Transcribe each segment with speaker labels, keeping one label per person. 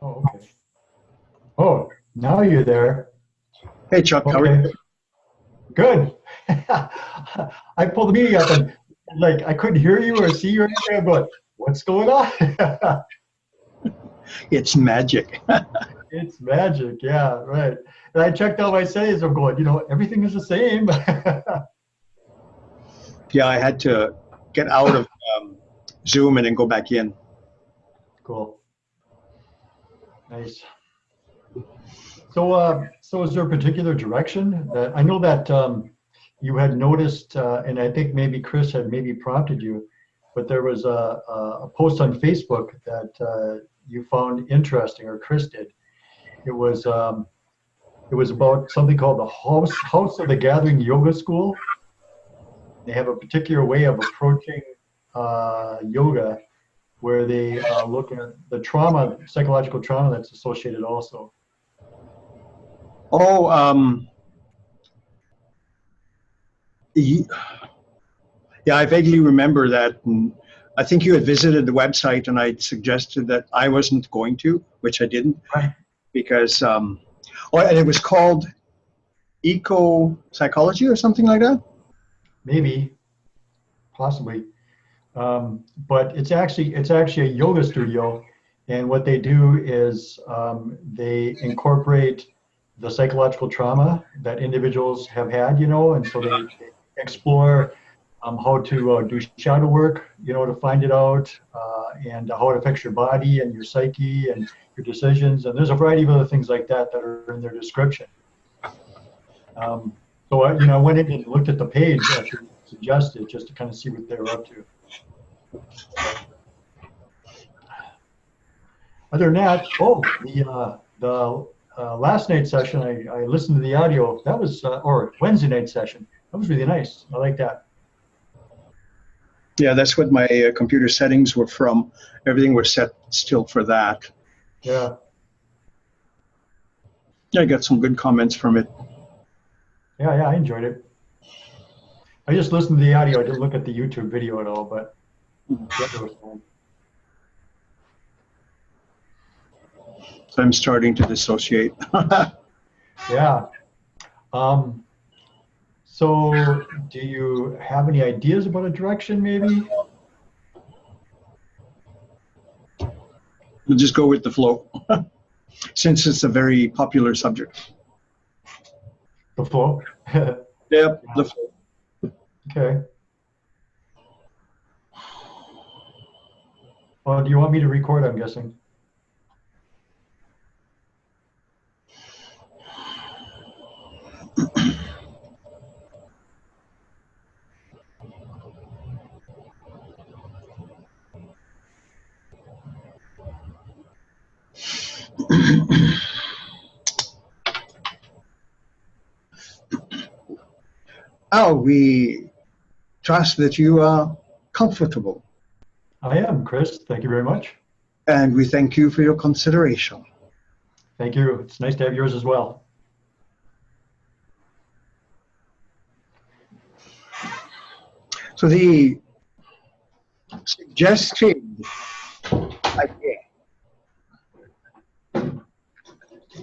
Speaker 1: Oh, okay. Oh, now you're there.
Speaker 2: Hey Chuck, how are
Speaker 1: Okay, good. I pulled the meeting up and like I couldn't hear you or see you or anything. I'm going, what's going on?
Speaker 2: you? It's magic.
Speaker 1: It's magic. Yeah, right. And I checked out my settings. I'm going, everything is the same.
Speaker 2: Yeah, I had to get out of Zoom and then go back in.
Speaker 1: Cool. Nice. So is there a particular direction that I know that you had noticed, and I think maybe Kris had maybe prompted you, but there was a post on Facebook that you found interesting, or Kris did. It was it was about something called the House of the Gathering Yoga School. They have a particular way of approaching yoga where they look at the trauma, psychological trauma that's associated also.
Speaker 2: Oh, ye- yeah, I vaguely remember that. And I think you had visited the website and I suggested that I wasn't going to, which I didn't,
Speaker 1: Right.
Speaker 2: because, oh, and it was called eco psychology or something like that.
Speaker 1: Maybe, possibly. But it's actually a yoga studio, and what they do is they incorporate the psychological trauma that individuals have had, and so they explore how to do shadow work, to find it out, and how it affects your body and your psyche and your decisions. And there's a variety of other things like that that are in their description. So I went in and looked at the page after you suggested just to kind of see what they were up to. Other than that, the last night session, I listened to the audio. That was or Wednesday night session. That was really nice. I like that.
Speaker 2: Yeah, that's what my computer settings were from. Everything was set still for that.
Speaker 1: Yeah,
Speaker 2: I got some good comments from it.
Speaker 1: yeah, I enjoyed it. I just listened to the audio. I didn't look at the YouTube video at all, but the audio was fine.
Speaker 2: So I'm starting to dissociate.
Speaker 1: Yeah. Um, so, do you have any ideas about a direction, maybe?
Speaker 2: We'll just go with the flow, since it's a very popular subject.
Speaker 1: The flow.
Speaker 2: Yep, the flow.
Speaker 1: Okay. Well, do you want me to record? I'm guessing.
Speaker 2: Oh, we trust that you are comfortable,
Speaker 1: I am, Kris. Thank you very much.
Speaker 2: and we thank you for your consideration.
Speaker 1: Thank you. It's nice to have yours as well.
Speaker 2: So the suggested idea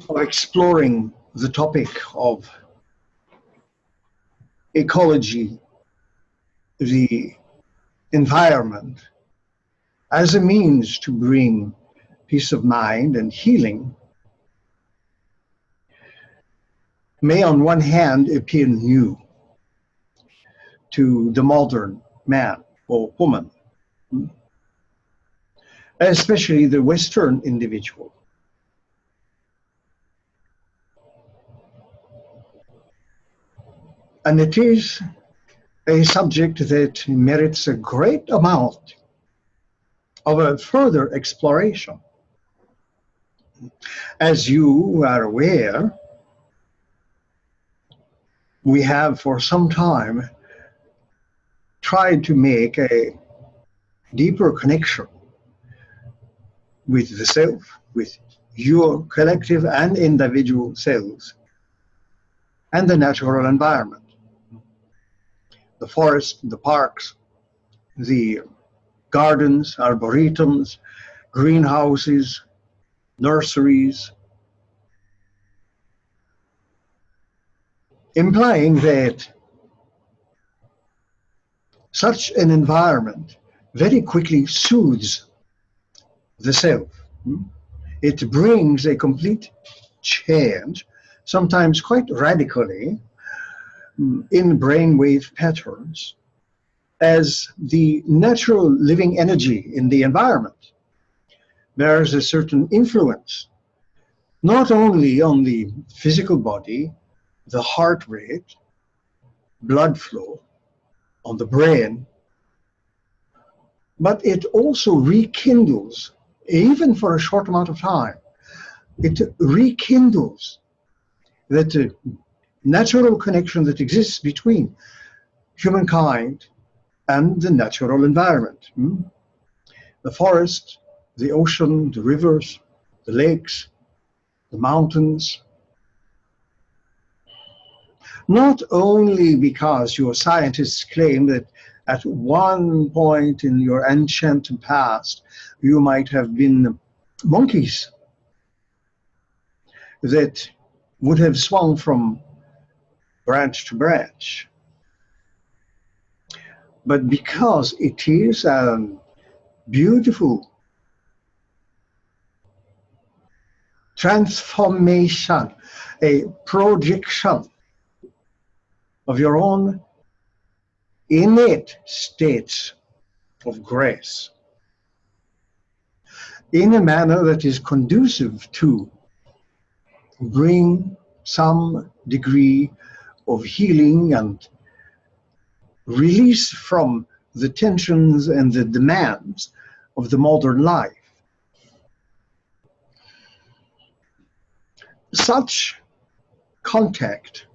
Speaker 2: of exploring the topic of ecology, the environment, as a means to bring peace of mind and healing may on one hand appear new to the modern man or woman, especially the Western individual. And it is a subject that merits a great amount of a further exploration. As you are aware, we have for some time tried to make a deeper connection with the self, with your collective and individual selves, and the natural environment, the forest, the parks, the gardens, arboretums, greenhouses, nurseries, implying that such an environment very quickly soothes the self. It brings a complete change, sometimes quite radically, in brainwave patterns as the natural living energy in the environment bears a certain influence, not only on the physical body, the heart rate, blood flow, on the brain, but it also rekindles, even for a short amount of time, it rekindles that natural connection that exists between humankind and the natural environment. The forest, the ocean, the rivers, the lakes, the mountains. Not only because your scientists claim that at one point in your ancient past you might have been monkeys that would have swung from branch to branch, but because it is a beautiful transformation, a projection of your own innate states of grace in a manner that is conducive to bring some degree of healing and release from the tensions and the demands of the modern life. Such contact,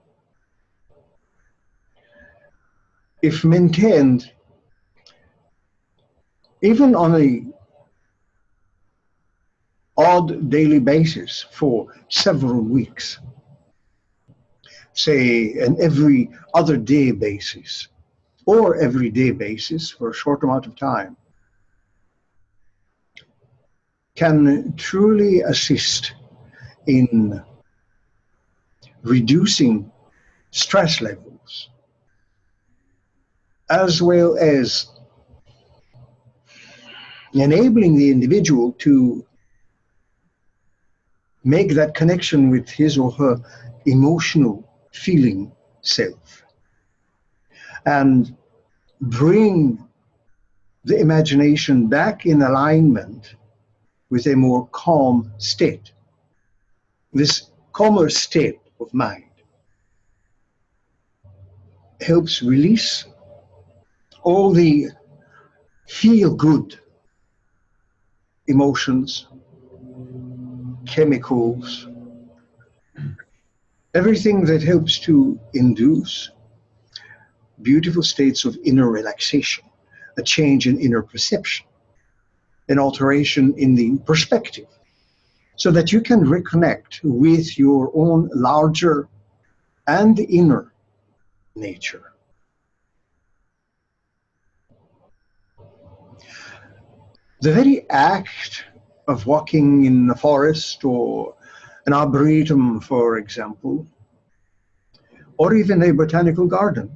Speaker 2: if maintained even on a odd daily basis for several weeks, say an every other day basis or every day basis for a short amount of time, can truly assist in reducing stress levels, as well as enabling the individual to make that connection with his or her emotional feeling self and bring the imagination back in alignment with a more calm state. This calmer state of mind helps release all the feel-good emotions, chemicals, everything that helps to induce beautiful states of inner relaxation, a change in inner perception, an alteration in the perspective, so that you can reconnect with your own larger and inner nature. The very act of walking in a forest or an arboretum, for example, or even a botanical garden,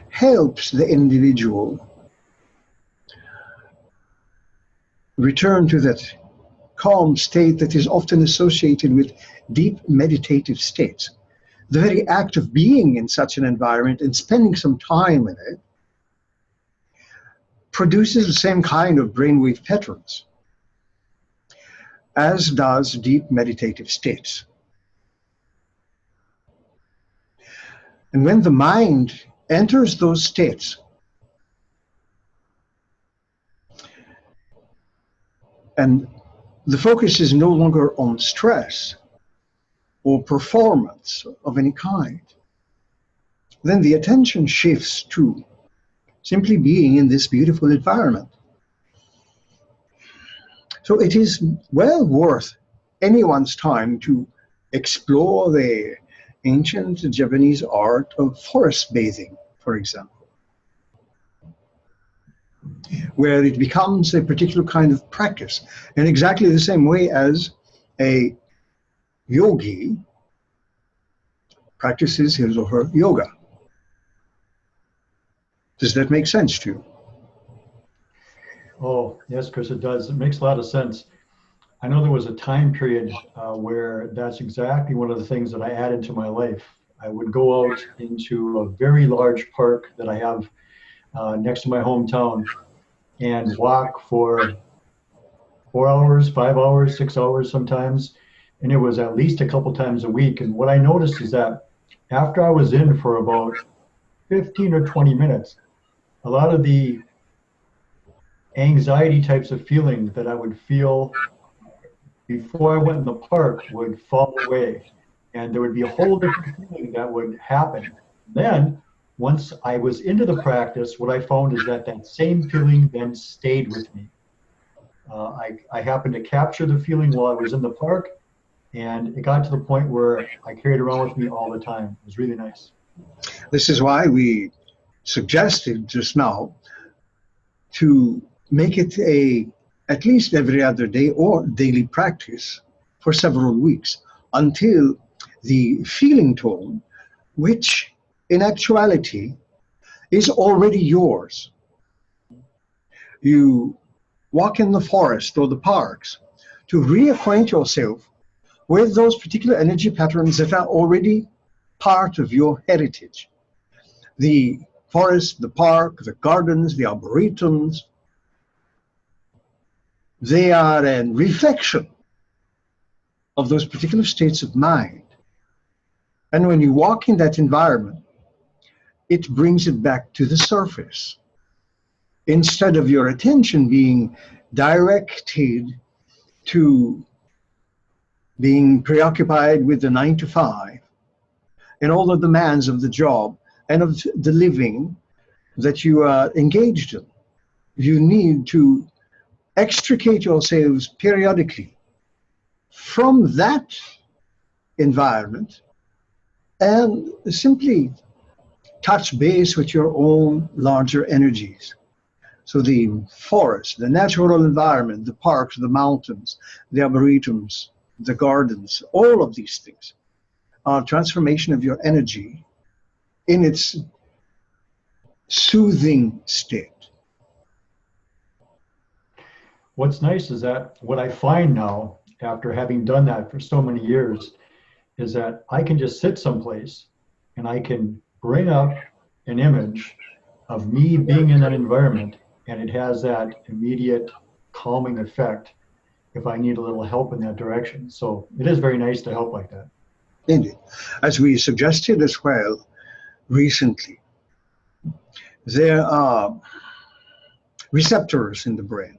Speaker 2: helps the individual return to that calm state that is often associated with deep meditative states. The very act of being in such an environment and spending some time in it produces the same kind of brainwave patterns as does deep meditative states. And when the mind enters those states, and the focus is no longer on stress or performance of any kind, then the attention shifts to simply being in this beautiful environment. So it is well worth anyone's time to explore the ancient Japanese art of forest bathing, for example. where it becomes a particular kind of practice, in exactly the same way as a yogi practices his or her yoga. Does that make sense to you?
Speaker 1: Oh, yes, Kris, it does. It makes a lot of sense. I know there was a time period where that's exactly one of the things that I added to my life. I would go out into a very large park that I have next to my hometown and walk for 4 hours, 5 hours, 6 hours sometimes. And it was at least a couple times a week. And what I noticed is that after I was in for about 15 or 20 minutes, a lot of the anxiety types of feelings that I would feel before I went in the park would fall away. And there would be a whole different feeling that would happen. Then, once I was into the practice, what I found is that that same feeling then stayed with me. I happened to capture the feeling while I was in the park, and it got to the point where I carried it around with me all the time. It was really nice.
Speaker 2: This is why we suggested just now to make it a at least every other day or daily practice for several weeks until the feeling tone, which in actuality is already yours. You walk in the forest or the parks to reacquaint yourself with those particular energy patterns that are already part of your heritage. The forest, the park, the gardens, the arboretums, they are a reflection of those particular states of mind. And when you walk in that environment, it brings it back to the surface. Instead of your attention being directed to being preoccupied with the 9 to 5 and all the demands of the job and of the living that you are engaged in, you need to extricate yourselves periodically from that environment and simply touch base with your own larger energies. So the forest, the natural environment, the parks, the mountains, the arboretums, the gardens, all of these things are transformation of your energy in its soothing state.
Speaker 1: What's nice is that what I find now, after having done that for so many years, is that I can just sit someplace and I can bring up an image of me being in that environment, and it has that immediate calming effect if I need a little help in that direction. So it is very nice to help like that.
Speaker 2: Indeed. As we suggested as well recently, there are receptors in the brain.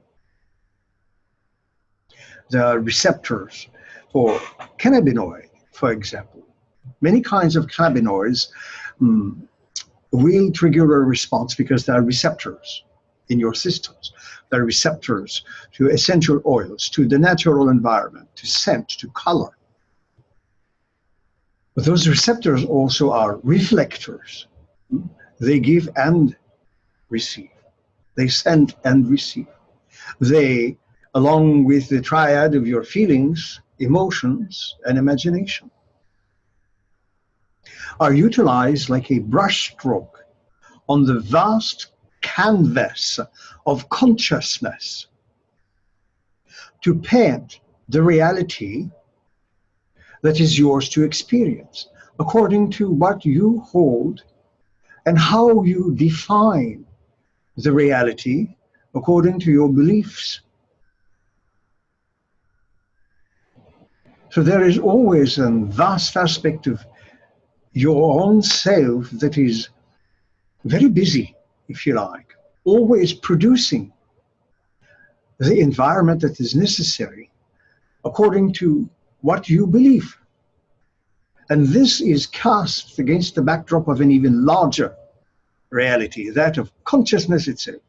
Speaker 2: There are receptors for cannabinoid, for example. Many kinds of cannabinoids will trigger a response because there are receptors in your systems. There are receptors to essential oils, to the natural environment, to scent, to color. But those receptors also are reflectors. They give and receive. They send and receive. They, along with the triad of your feelings, emotions, and imagination, are utilized like a brushstroke on the vast canvas of consciousness to paint the reality that is yours to experience according to what you hold and how you define the reality according to your beliefs. So there is always a vast aspect of your own self that is very busy, if you like, always producing the environment that is necessary according to what you believe. And this is cast against the backdrop of an even larger reality, that of consciousness itself,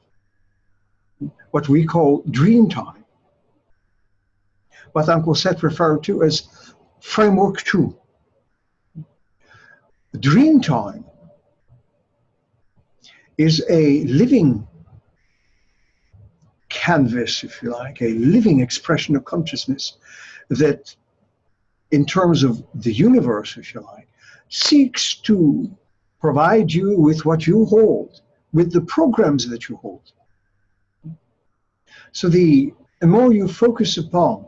Speaker 2: what we call dream time, what Uncle Seth referred to as framework 2. Dream time is a living canvas, if you like, a living expression of consciousness that, in terms of the universe, if you like, seeks to provide you with what you hold, with the programs that you hold. So the more you focus upon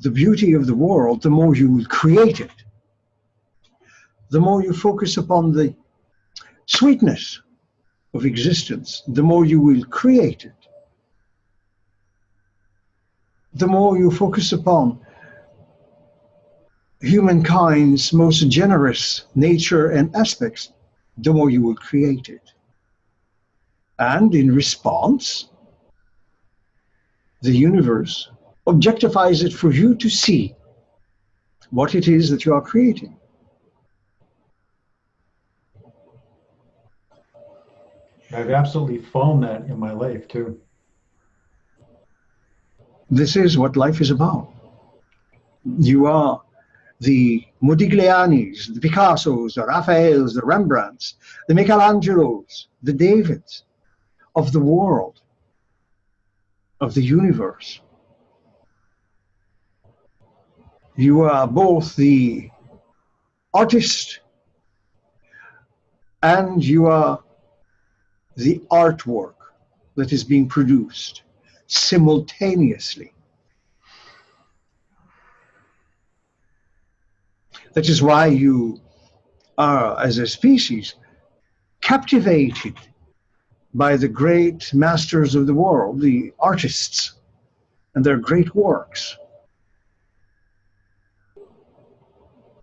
Speaker 2: the beauty of the world, the more you will create it. The more you focus upon the sweetness of existence, the more you will create it. The more you focus upon humankind's most generous nature and aspects, the more you will create it. And in response, the universe objectifies it for you to see what it is that you are creating.
Speaker 1: I've absolutely found that in my life too.
Speaker 2: This is what life is about. You are the Modiglianis, the Picassos, the Raphaels, the Rembrandts, the Michelangelos, the Davids of the world, of the universe. You are both the artist and you are the artwork that is being produced simultaneously. That is why you are, as a species, captivated by the great masters of the world, the artists, and their great works.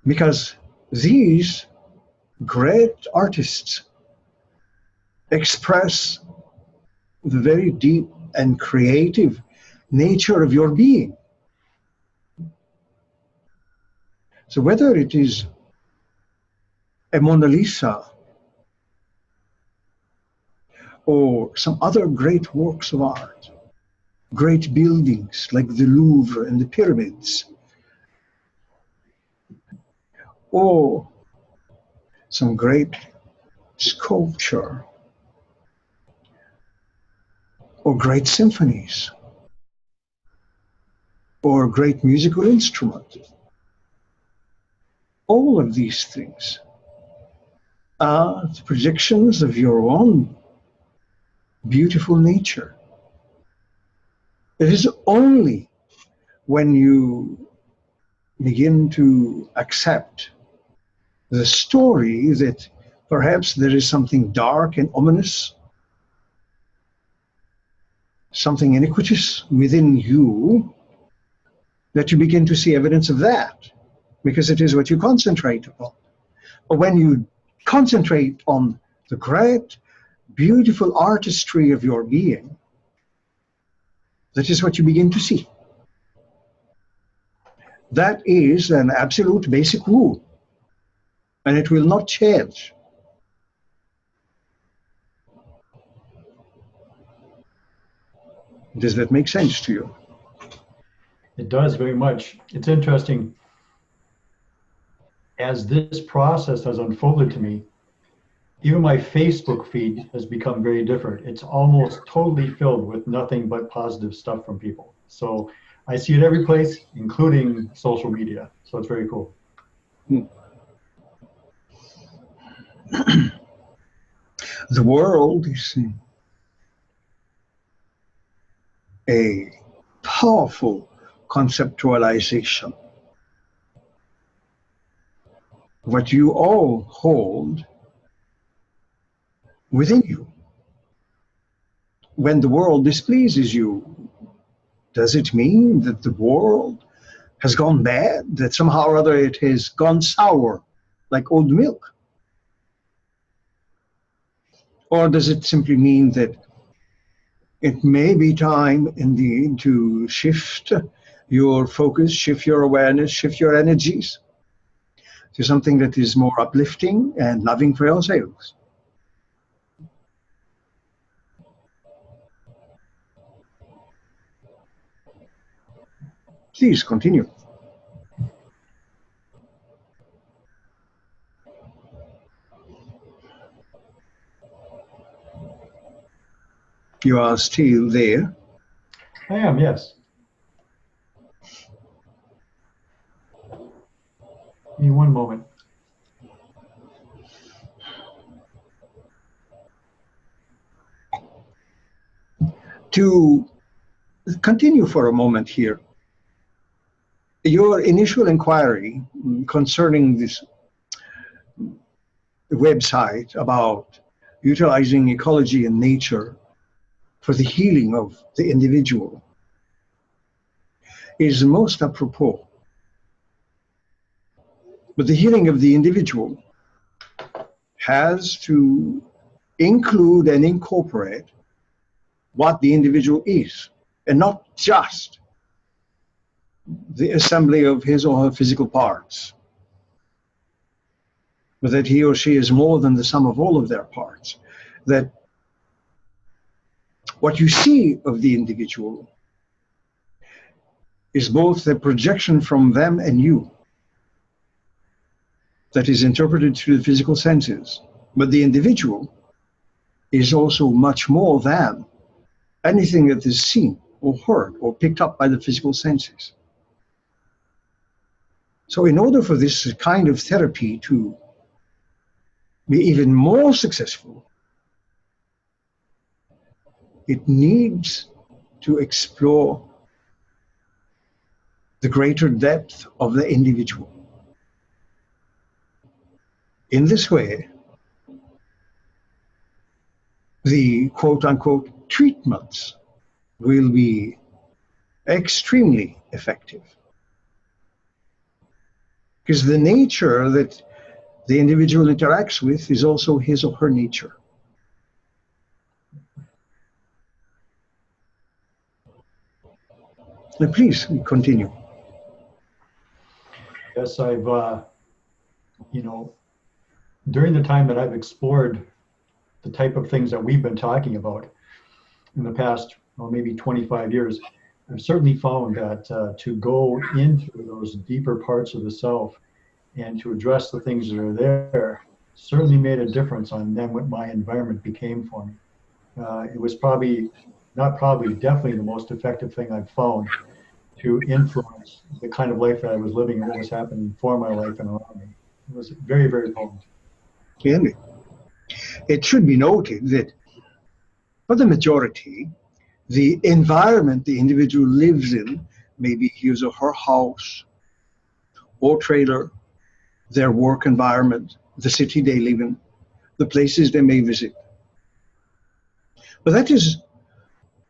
Speaker 2: Because these great artists express the very deep and creative nature of your being. So whether it is a Mona Lisa or some other great works of art, great buildings like the Louvre and the pyramids, or some great sculpture, or great symphonies, or a great musical instrument. All of these things are the projections of your own beautiful nature. It is only when you begin to accept the story that perhaps there is something dark and ominous, something iniquitous within you, that you begin to see evidence of that, because it is what you concentrate upon. But when you concentrate on the great, beautiful artistry of your being, that is what you begin to see. That is an absolute basic rule, and it will not change. Does that make sense to you?
Speaker 1: It does very much. It's interesting. As this process has unfolded to me, even my Facebook feed has become very different. It's almost totally filled with nothing but positive stuff from people. So I see it every place, including social media. So it's very cool.
Speaker 2: The world is a powerful conceptualization. What you all hold within you. When the world displeases you, does it mean that the world has gone bad, that somehow or other it has gone sour, like old milk? Or does it simply mean that it may be time indeed to shift your focus, shift your awareness, shift your energies to something that is more uplifting and loving for yourselves? Please continue. You are still there.
Speaker 1: I am, yes. Give me one moment.
Speaker 2: To continue for a moment here, your initial inquiry concerning this website about utilizing ecology and nature for the healing of the individual is most apropos. But the healing of the individual has to include and incorporate what the individual is, and not just the assembly of his or her physical parts, but that he or she is more than the sum of all of their parts. That what you see of the individual is both the projection from them and you that is interpreted through the physical senses. But the individual is also much more than anything that is seen or heard or picked up by the physical senses. So in order for this kind of therapy to be even more successful, it needs to explore the greater depth of the individual. In this way, the quote-unquote treatments will be extremely effective. Because the nature that the individual interacts with is also his or her nature. Now, please continue.
Speaker 1: Yes, I've, during the time that I've explored the type of things that we've been talking about in the past, maybe 25 years, I've certainly found that to go into those deeper parts of the self and to address the things that are there certainly made a difference on then what my environment became for me. It was definitely the most effective thing I've found to influence the kind of life that I was living and what was happening for my life and around me. It was very, very potent.
Speaker 2: Clearly. It should be noted that for the majority, the environment the individual lives in, maybe his or her house or trailer, their work environment, the city they live in, the places they may visit. But that is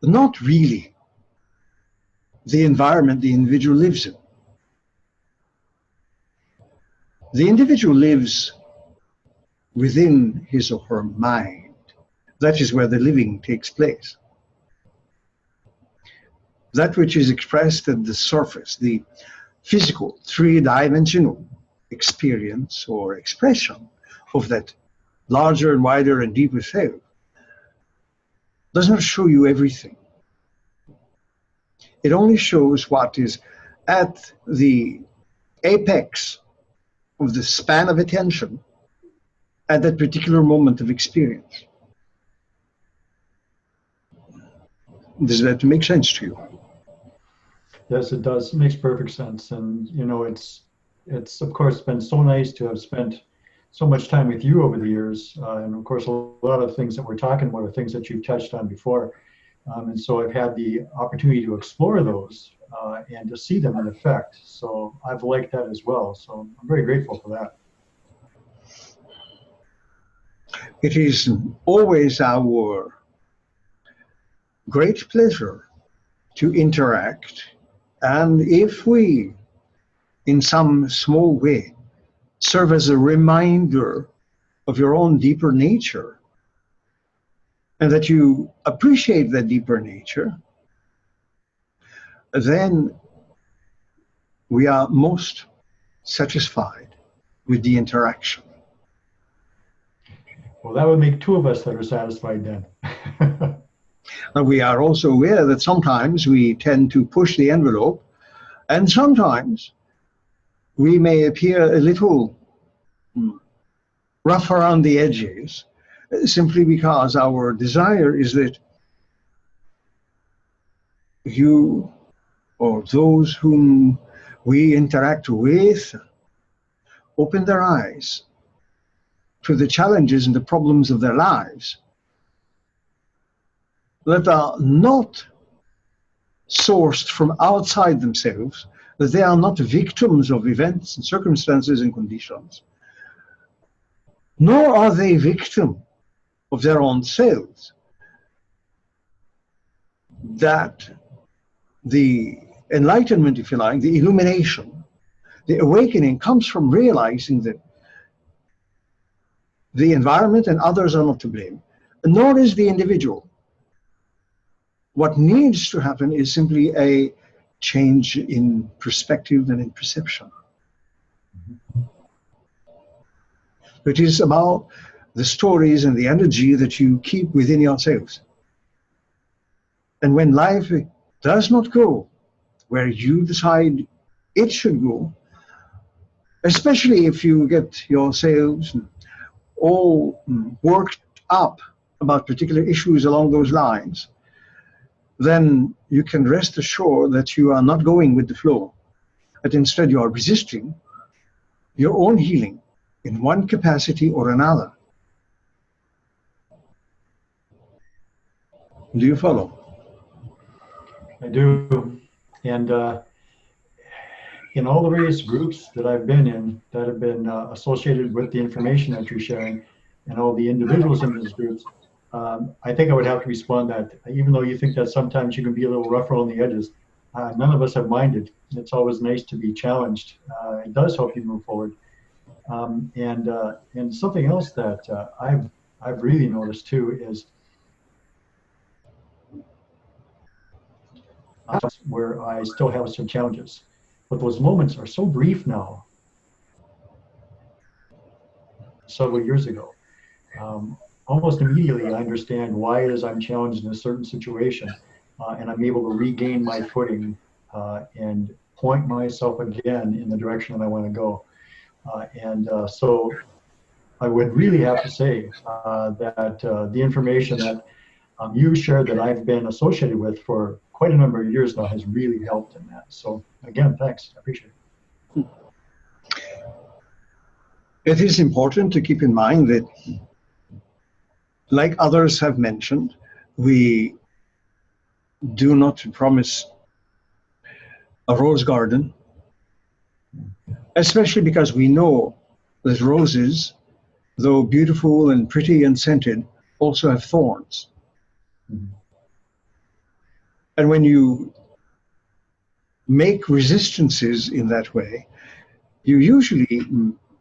Speaker 2: not really the environment the individual lives in. The individual lives within his or her mind. That is where the living takes place. That which is expressed at the surface, the physical, three-dimensional experience or expression of that larger and wider and deeper self, does not show you everything. It only shows what is at the apex of the span of attention at that particular moment of experience. Does that make sense to you?
Speaker 1: Yes, it does. It makes perfect sense. And, it's of course been so nice to have spent so much time with you over the years. And of course, a lot of things that we're talking about are things that you've touched on before. And so I've had the opportunity to explore those and to see them in effect. So I've liked that as well. So I'm very grateful for that.
Speaker 2: It is always our great pleasure to interact. And if we, in some small way, serve as a reminder of your own deeper nature, and that you appreciate that deeper nature, then we are most satisfied with the interaction.
Speaker 1: Well, that would make two of us that are satisfied then.
Speaker 2: And we are also aware that sometimes we tend to push the envelope, and sometimes we may appear a little rough around the edges, simply because our desire is that you or those whom we interact with open their eyes to the challenges and the problems of their lives that are not sourced from outside themselves, that they are not victims of events and circumstances and conditions, nor are they victim of their own selves, that the enlightenment, if you like, the illumination, the awakening comes from realizing that the environment and others are not to blame, nor is the individual. What needs to happen is simply a change in perspective and in perception. It is about the stories and the energy that you keep within yourselves. And when life does not go where you decide it should go, especially if you get yourselves all worked up about particular issues along those lines, then you can rest assured that you are not going with the flow, but instead you are resisting your own healing in one capacity or another. Do you follow?
Speaker 1: I do. And in all the various groups that I've been in that have been associated with the information that you're sharing and all the individuals in those groups, I think I would have to respond that even though you think that sometimes you can be a little rougher on the edges, none of us have minded. It's always nice to be challenged. It does help you move forward. And something else that I've really noticed too is where I still have some challenges, but those moments are so brief now. Several years ago, almost immediately I understand why it is I'm challenged in a certain situation, and I'm able to regain my footing and point myself again in the direction that I want to go. So I would really have to say that the information that you shared that I've been associated with for quite a number of years now has really helped in that. So again, thanks. I appreciate it.
Speaker 2: It is important to keep in mind that, like others have mentioned, we do not promise a rose garden, especially because we know that roses, though beautiful and pretty and scented, also have thorns. Mm-hmm. And when you make resistances in that way, you usually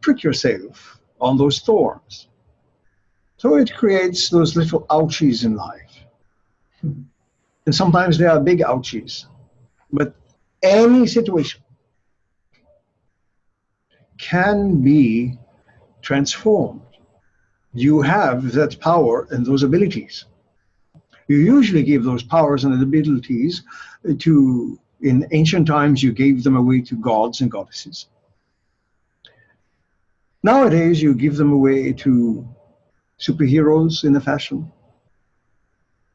Speaker 2: prick yourself on those thorns. So it creates those little ouchies in life. Mm-hmm. And sometimes they are big ouchies. But any situation can be transformed. You have that power and those abilities. You usually give those powers and abilities to, in ancient times, you gave them away to gods and goddesses. Nowadays, you give them away to superheroes in a fashion.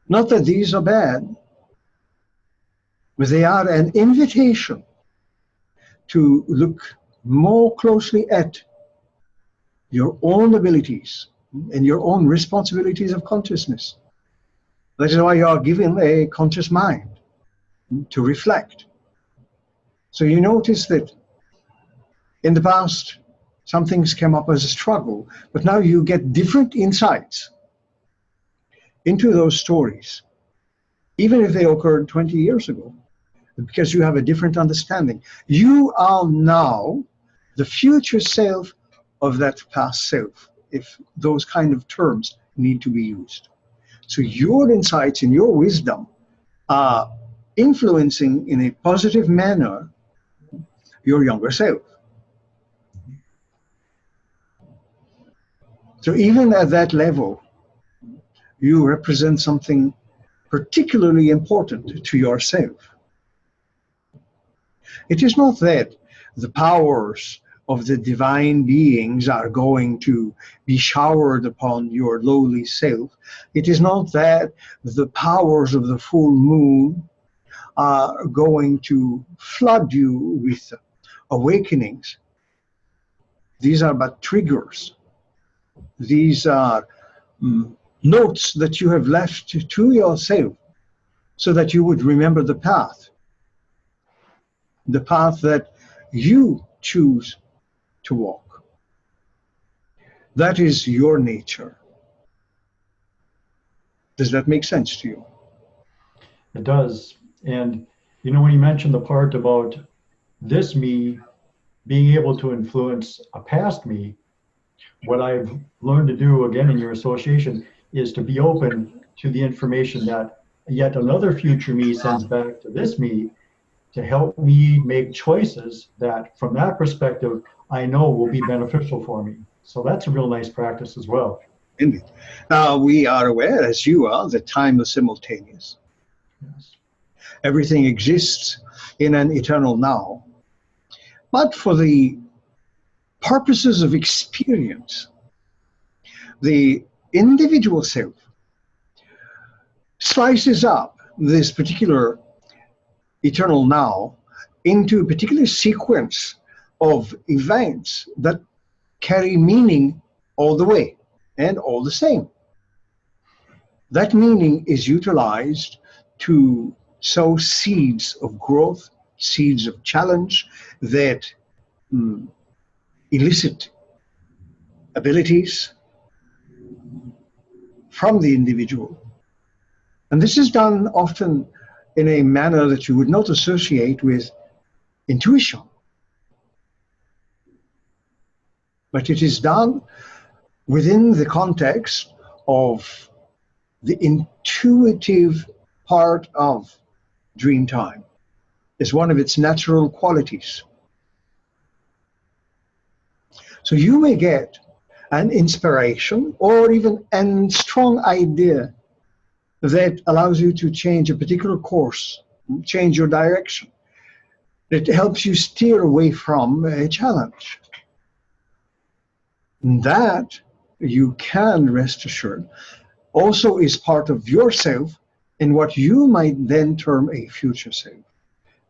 Speaker 2: Not that these are bad, but they are an invitation to look more closely at your own abilities and your own responsibilities of consciousness. That is why you are given a conscious mind to reflect. So you notice that in the past, some things came up as a struggle, but now you get different insights into those stories, even if they occurred 20 years ago, because you have a different understanding. You are now the future self of that past self, if those kind of terms need to be used. So your insights and your wisdom are influencing in a positive manner your younger self. So even at that level, you represent something particularly important to yourself. It is not that the powers of the divine beings are going to be showered upon your lowly self. It is not that the powers of the full moon are going to flood you with awakenings. These are but triggers. These are notes that you have left to yourself so that you would remember the path that you choose to walk. That is your nature. Does that make sense to you?
Speaker 1: It does. And you know, when you mentioned the part about this me being able to influence a past me, what I've learned to do again in your association is to be open to the information that yet another future me sends back to this me to help me make choices that from that perspective I know will be beneficial for me. So that's a real nice practice as well.
Speaker 2: Indeed. Now, we are aware, as you are, that time is simultaneous.
Speaker 1: Yes.
Speaker 2: Everything exists in an eternal now. But for the purposes of experience, the individual self slices up this particular eternal now into a particular sequence of events that carry meaning all the way and all the same. That meaning is utilized to sow seeds of growth, seeds of challenge that elicit abilities from the individual. And this is done often in a manner that you would not associate with intuition. But it is done within the context of the intuitive part of dream time. Is one of its natural qualities. So you may get an inspiration or even a strong idea that allows you to change a particular course, change your direction. It helps you steer away from a challenge. That, you can rest assured, also is part of yourself in what you might then term a future self.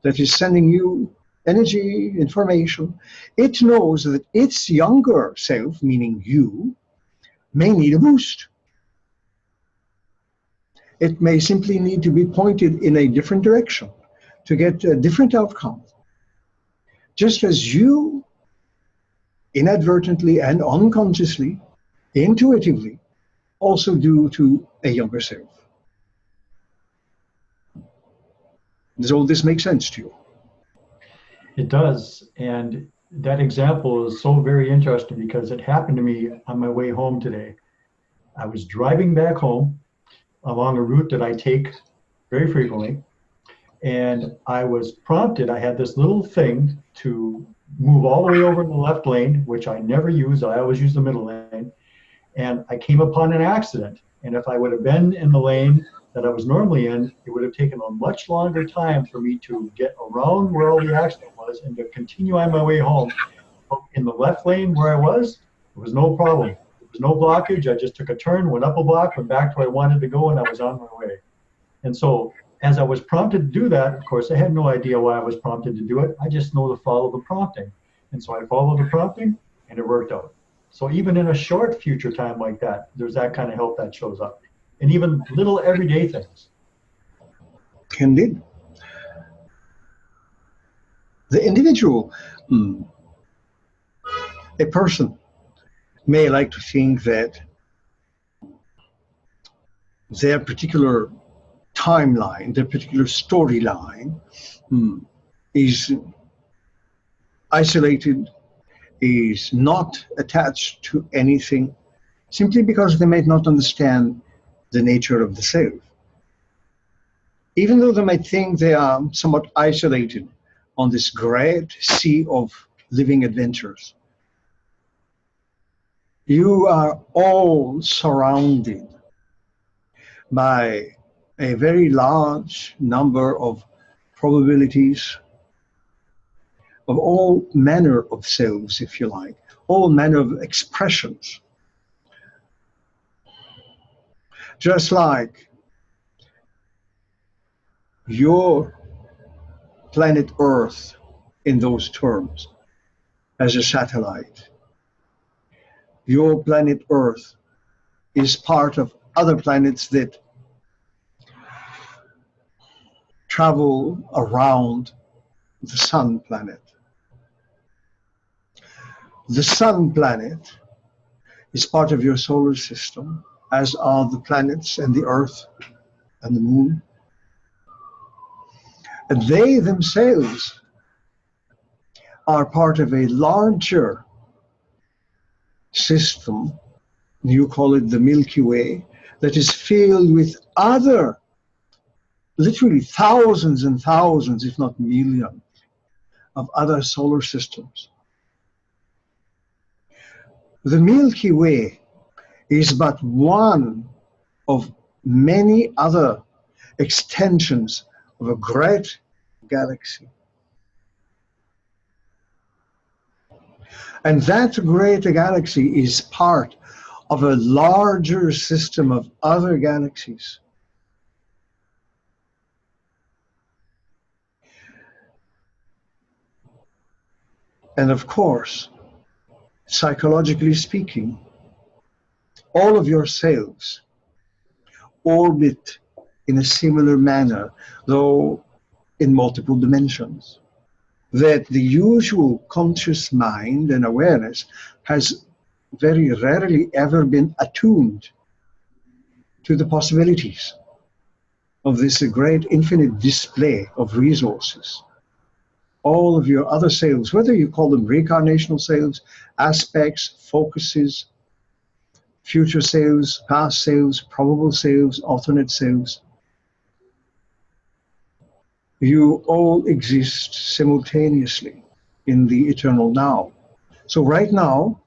Speaker 2: That is sending you energy, information. It knows that its younger self, meaning you, may need a boost. It may simply need to be pointed in a different direction to get a different outcome. Just as you inadvertently and unconsciously, intuitively, also do to a younger self. Does all this make sense to you?
Speaker 1: It does. And that example is so very interesting because it happened to me on my way home today. I was driving back home along a route that I take very frequently, and I was prompted. I had this little thing to move all the way over in the left lane, which I never use. I always use the middle lane. And I came upon an accident. And if I would have been in the lane that I was normally in, it would have taken a much longer time for me to get around where all the accident was and to continue on my way home. In the left lane where I was, it was no problem. There was no blockage. I just took a turn, went up a block, went back to where I wanted to go, and I was on my way. And so as I was prompted to do that, of course, I had no idea why I was prompted to do it. I just know to follow the prompting. And so I followed the prompting, and it worked out. So even in a short future time like that, there's that kind of help that shows up. And even little everyday things.
Speaker 2: Indeed. The individual, a person may like to think that their particular timeline, their particular storyline is isolated, is not attached to anything, simply because they might not understand the nature of the self. Even though they might think they are somewhat isolated on this great sea of living adventures, you are all surrounded by a very large number of probabilities of all manner of selves, if you like, all manner of expressions. Just like your planet Earth in those terms as a satellite. Your planet Earth is part of other planets that travel around the Sun planet. The Sun planet is part of your solar system, as are the planets and the Earth and the Moon. And they themselves are part of a larger system, you call it the Milky Way, that is filled with other, literally thousands and thousands, if not millions, of other solar systems. The Milky Way is but one of many other extensions of a great galaxy. And that great galaxy is part of a larger system of other galaxies. And of course, psychologically speaking, all of your cells orbit in a similar manner, though in multiple dimensions, that the usual conscious mind and awareness has very rarely ever been attuned to the possibilities of this great infinite display of resources. All of your other cells, whether you call them reincarnational cells, aspects, focuses, future selves, past selves, probable selves, alternate selves, you all exist simultaneously in the eternal now. So right now,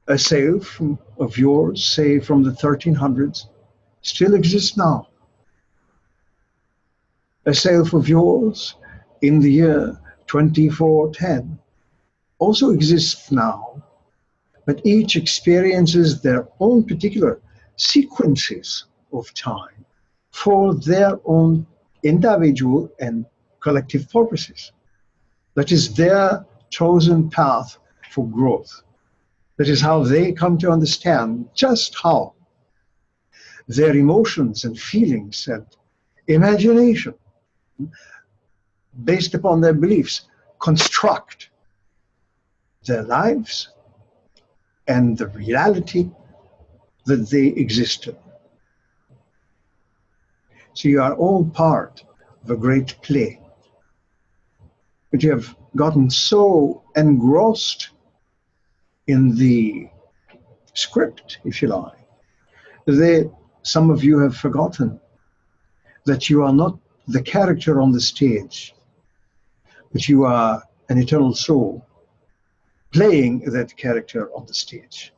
Speaker 2: a self of yours, say from the 1300s, still exists now. A self of yours in the year 2410 also exists now, but each experiences their own particular sequences of time for their own individual and collective purposes. That is their chosen path for growth. That is how they come to understand just how their emotions and feelings and imagination, based upon their beliefs, construct their lives and the reality that they exist in. So you are all part of a great play. But you have gotten so engrossed in the script, if you like, that some of you have forgotten that you are not the character on the stage, but you are an eternal soul playing that character on the stage.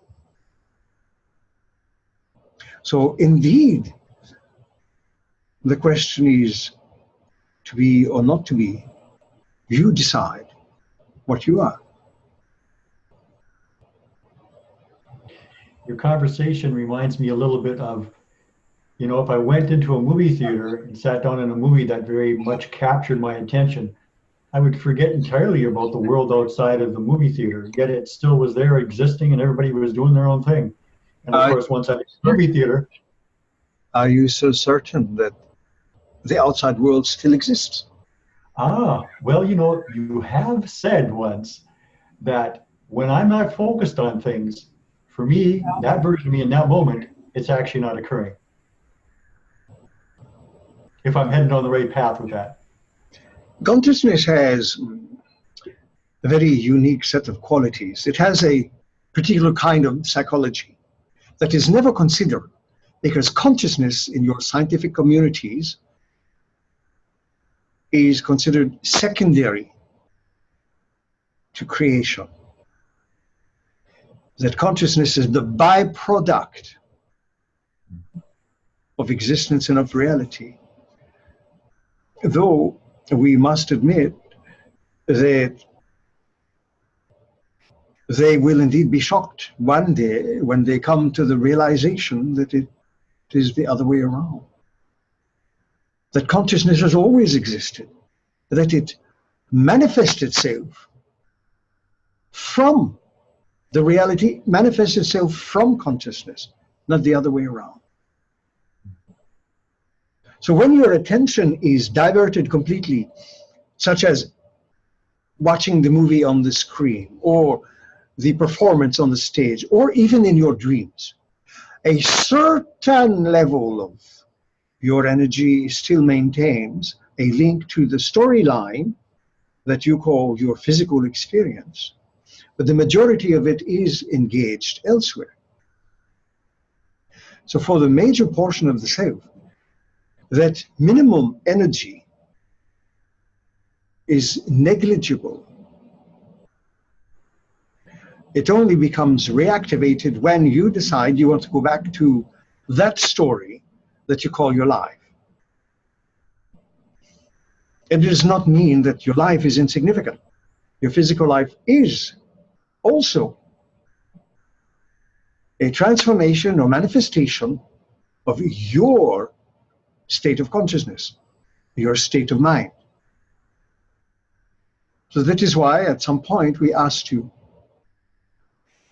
Speaker 2: So indeed, the question is to be or not to be. You decide what you are.
Speaker 1: Your conversation reminds me a little bit of, you know, if I went into a movie theater and sat down in a movie that very much captured my attention, I would forget entirely about the world outside of the movie theater, yet it still was there existing and everybody was doing their own thing. And of course, once I'm in the movie theater.
Speaker 2: Are you so certain that the outside world still exists?
Speaker 1: Well, you know, you have said once that when I'm not focused on things, for me, that version of me in that moment, it's actually not occurring. If I'm heading on the right path with that.
Speaker 2: Consciousness has a very unique set of qualities. It has a particular kind of psychology that is never considered, because consciousness in your scientific communities is considered secondary to creation. That consciousness is the byproduct of existence and of reality. Though we must admit that they will indeed be shocked one day when they come to the realization that it is the other way around. that consciousness has always existed, that it manifests itself from the reality, manifests itself from consciousness, not the other way around. So when your attention is diverted completely, such as watching the movie on the screen or the performance on the stage, or even in your dreams, a certain level of your energy still maintains a link to the storyline that you call your physical experience, but the majority of it is engaged elsewhere. So for the major portion of the self, that minimum energy is negligible. It only becomes reactivated when you decide you want to go back to that story that you call your life. It does not mean that your life is insignificant. Your physical life is also a transformation or manifestation of your state of consciousness, your state of mind. So that is why at some point we asked you,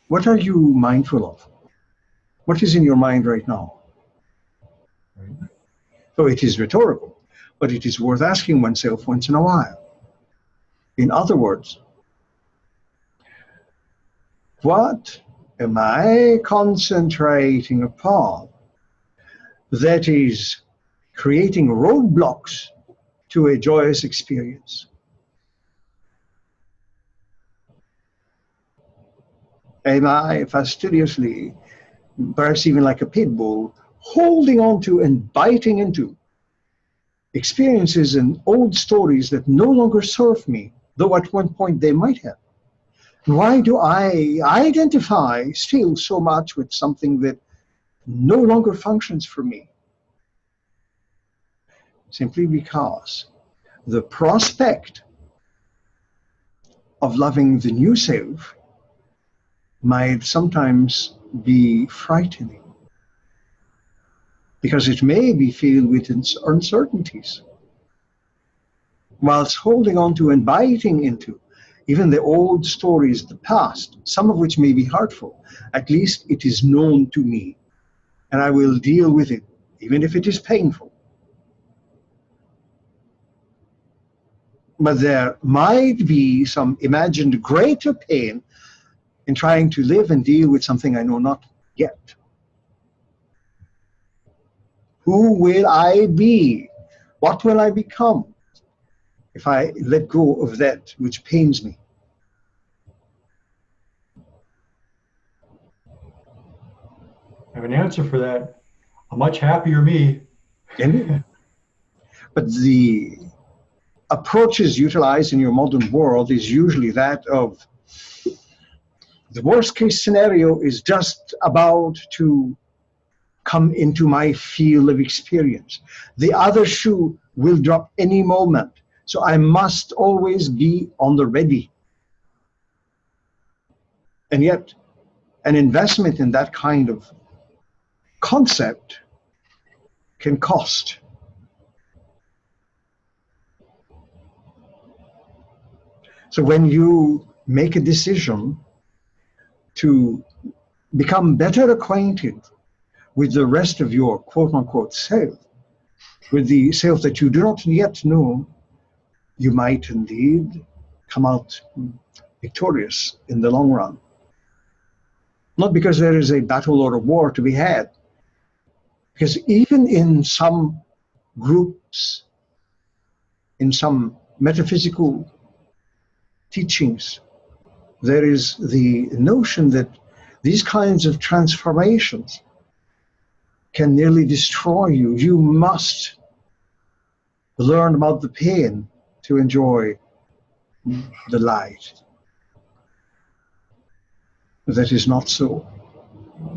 Speaker 2: what are you mindful of? What is in your mind right now? So it is rhetorical, but it is worth asking oneself once in a while. In other words, what am I concentrating upon that is creating roadblocks to a joyous experience? Am I fastidiously, perhaps even like a pit bull, holding on to and biting into experiences and old stories that no longer serve me, though at one point they might have? Why do I identify still so much with something that no longer functions for me? Simply because the prospect of loving the new self might sometimes be frightening, because it may be filled with uncertainties, whilst holding on to and biting into even the old stories of the past, some of which may be hurtful. At least it is known to me, and I will deal with it, even if it is painful. But there might be some imagined greater pain in trying to live and deal with something I know not yet. Who will I be? What will I become if I let go of that which pains me?
Speaker 1: I have an answer for that. A much happier me.
Speaker 2: But the approaches utilized in your modern world is usually that of the worst case scenario is just about to come into my field of experience. The other shoe will drop any moment, so I must always be on the ready. And yet, an investment in that kind of concept can cost. So when you make a decision to become better acquainted with the rest of your quote-unquote self, with the self that you do not yet know, you might indeed come out victorious in the long run. Not because there is a battle or a war to be had, because even in some groups, in some metaphysical teachings, there is the notion that these kinds of transformations can nearly destroy you. You must learn about the pain to enjoy the light. That is not so.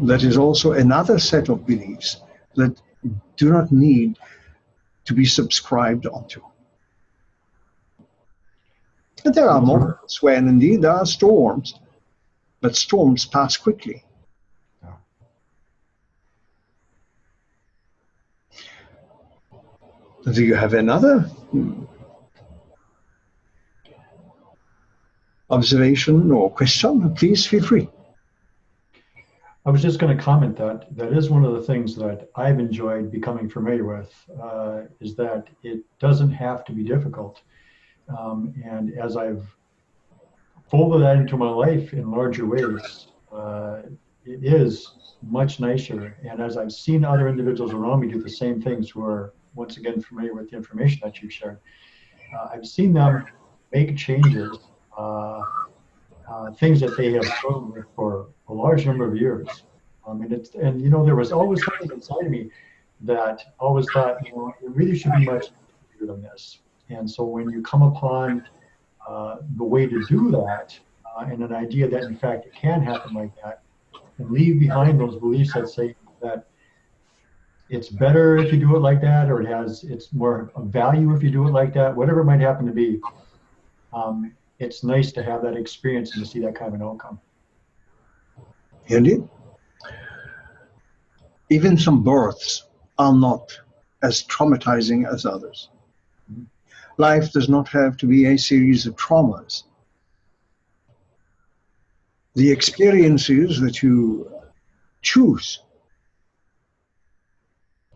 Speaker 2: That is also another set of beliefs that do not need to be subscribed onto. And there are moments when indeed there are storms, but storms pass quickly. Do you have another observation or question? Please feel free.
Speaker 1: I was just going to comment that that is one of the things that I've enjoyed becoming familiar with, is that it doesn't have to be difficult. And as I've folded that into my life in larger ways, it is much nicer. And as I've seen other individuals around me do the same things who are, once again, familiar with the information that you've shared, I've seen them make changes, things that they have struggled with for a large number of years. And you know, there was always something inside of me that always thought, you know, it really should be much bigger than this. And so when you come upon the way to do that, and an idea that in fact it can happen like that, and leave behind those beliefs that say that it's better if you do it like that, or it's more of value if you do it like that, whatever it might happen to be, it's nice to have that experience and to see that kind of an outcome.
Speaker 2: Indeed. Even some births are not as traumatizing as others.
Speaker 1: Mm-hmm.
Speaker 2: Life does not have to be a series of traumas. The experiences that you choose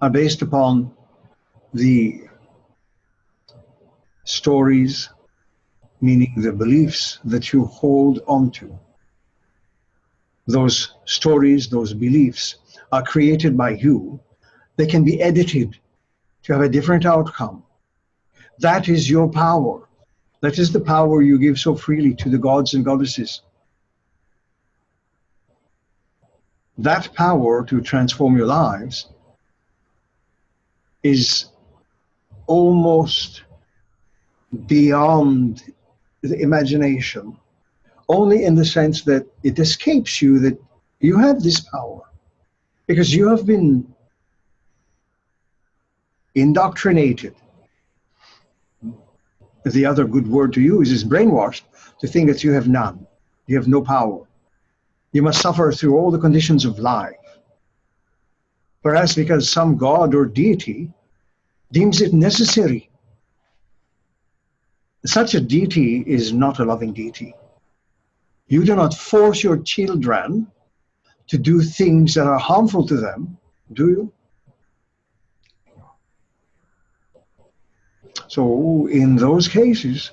Speaker 2: are based upon the stories, meaning the beliefs that you hold onto. Those stories, those beliefs are created by you. They can be edited to have a different outcome. That is your power. That is the power you give so freely to the gods and goddesses. That power to transform your lives is almost beyond the imagination, only in the sense that it escapes you that you have this power because you have been indoctrinated. The other good word to use is brainwashed to think that you have none. You have no power. You must suffer through all the conditions of life. Perhaps because some god or deity deems it necessary. Such a deity is not a loving deity. You do not force your children to do things that are harmful to them, do you? So in those cases,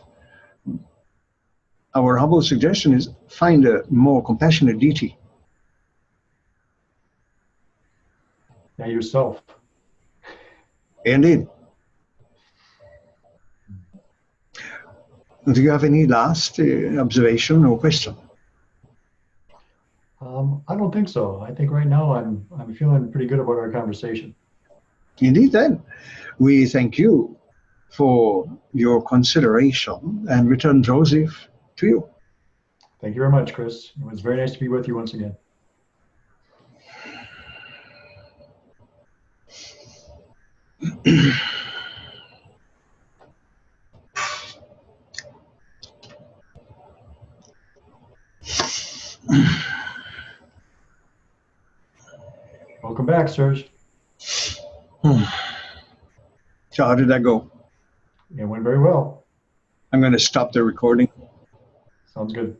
Speaker 2: our humble suggestion is find a more compassionate deity.
Speaker 1: Yeah, yourself.
Speaker 2: Indeed. Do you have any last observation or question?
Speaker 1: I don't think so. I think right now I'm feeling pretty good about our conversation.
Speaker 2: Indeed, then. We thank you for your consideration and return Joseph to you.
Speaker 1: Thank you very much, Kris. It was very nice to be with you once again. Welcome back, Serge.
Speaker 2: So how did that go?
Speaker 1: It went very well.
Speaker 2: I'm going to stop the recording.
Speaker 1: Sounds good.